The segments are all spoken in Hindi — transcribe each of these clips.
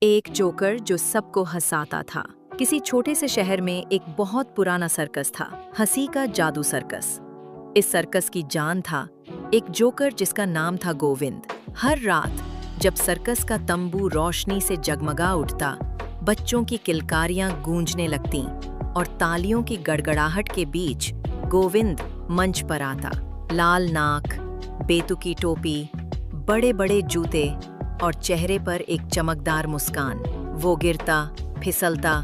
एक जोकर जो सबको हंसाता था। किसी छोटे से शहर में एक बहुत पुराना सर्कस था, हंसी का जादू सर्कस। इस सर्कस की जान था एक जोकर जिसका नाम था गोविंद। हर रात जब सर्कस का तंबू रोशनी से जगमगा उठता, बच्चों की किलकारियां गूंजने लगतीं और तालियों की गड़गड़ाहट के बीच गोविंद मंच पर आता। लाल नाक, बेतुकी टोपी, बड़े बड़े जूते और चेहरे पर एक चमकदार मुस्कान। वो गिरता, फिसलता,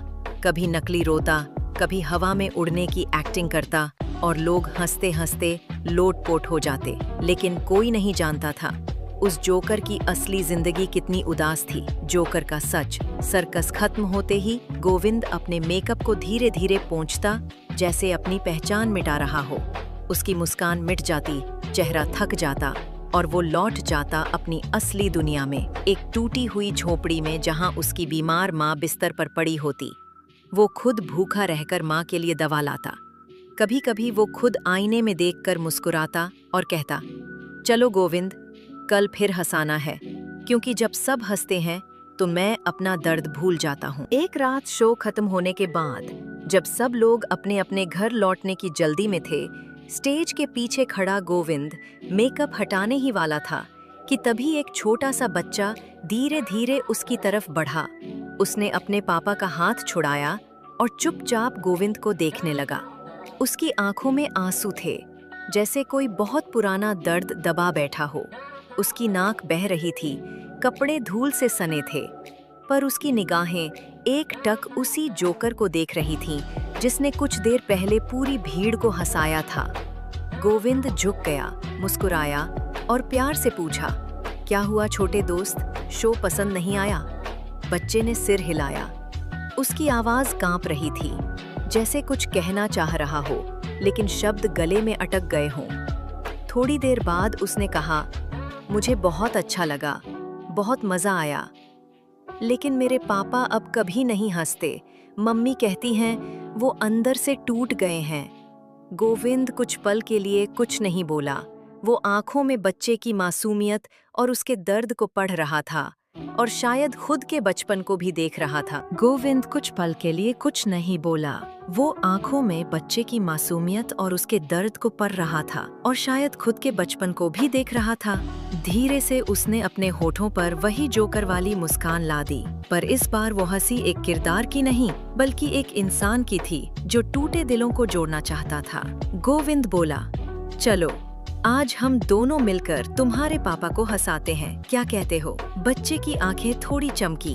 कभी नकली रोता, कभी हवा में उड़ने की एक्टिंग करता और लोग हंसते हंसते लोटपोट हो जाते। लेकिन कोई नहीं जानता था उस जोकर की असली जिंदगी कितनी उदास थी। जोकर का सच। सर्कस खत्म होते ही गोविंद अपने मेकअप को धीरे धीरे पोंछता, जैसे अपनी पहचान मिटा रहा हो। उसकी मुस्कान मिट जाती, चेहरा थक जाता और वो लौट जाता अपनी असली दुनिया में, एक टूटी हुई झोपड़ी में जहां उसकी बीमार माँ बिस्तर पर पड़ी होती। वो खुद भूखा रहकर माँ के लिए दवा लाता। कभी कभी वो खुद आईने में देखकर मुस्कुराता और कहता, चलो गोविंद, कल फिर हंसाना है, क्योंकि जब सब हंसते हैं तो मैं अपना दर्द भूल जाता हूँ। एक रात शो खत्म होने के बाद जब सब लोग अपने अपने घर लौटने की जल्दी में थे, स्टेज के पीछे खड़ा गोविंद मेकअप हटाने ही वाला था कि तभी एक छोटा सा बच्चा धीरे धीरे उसकी तरफ बढ़ा। उसने अपने पापा का हाथ छुड़ाया और चुपचाप गोविंद को देखने लगा। उसकी आंखों में आंसू थे, जैसे कोई बहुत पुराना दर्द दबा बैठा हो। उसकी नाक बह रही थी, कपड़े धूल से सने थे, पर उसकी निगाहें एकटक उसी जोकर को देख रही थीं जिसने कुछ देर पहले पूरी भीड़ को हंसाया था। गोविंद झुक गया, मुस्कुराया और प्यार से पूछा, क्या हुआ छोटे दोस्त, शो पसंद नहीं आया? बच्चे ने सिर हिलाया। उसकी आवाज कांप रही थी, जैसे कुछ कहना चाह रहा हो, लेकिन शब्द गले में अटक गए हों। थोड़ी देर बाद उसने कहा, मुझे बहुत अच्छा लगा, बहुत मजा आया, लेकिन मेरे पापा अब कभी नहीं हंसते। मम्मी कहती हैं वो अंदर से टूट गए हैं। गोविंद कुछ पल के लिए कुछ नहीं बोला। वो आंखों में बच्चे की मासूमियत और उसके दर्द को पढ़ रहा था, और शायद खुद के बचपन को भी देख रहा था। गोविंद कुछ पल के लिए कुछ नहीं बोला। वो आंखों में बच्चे की मासूमियत और उसके दर्द को पढ़ रहा था, और शायद खुद के बचपन को भी देख रहा था। धीरे से उसने अपने होठों पर वही जोकर वाली मुस्कान ला दी, पर इस बार वो हंसी एक किरदार की नहीं, बल्कि एक इंसान की थी जो टूटे दिलों को जोड़ना चाहता था। गोविंद बोला, चलो आज हम दोनों मिलकर तुम्हारे पापा को हंसाते हैं, क्या कहते हो? बच्चे की आंखें थोड़ी चमकी,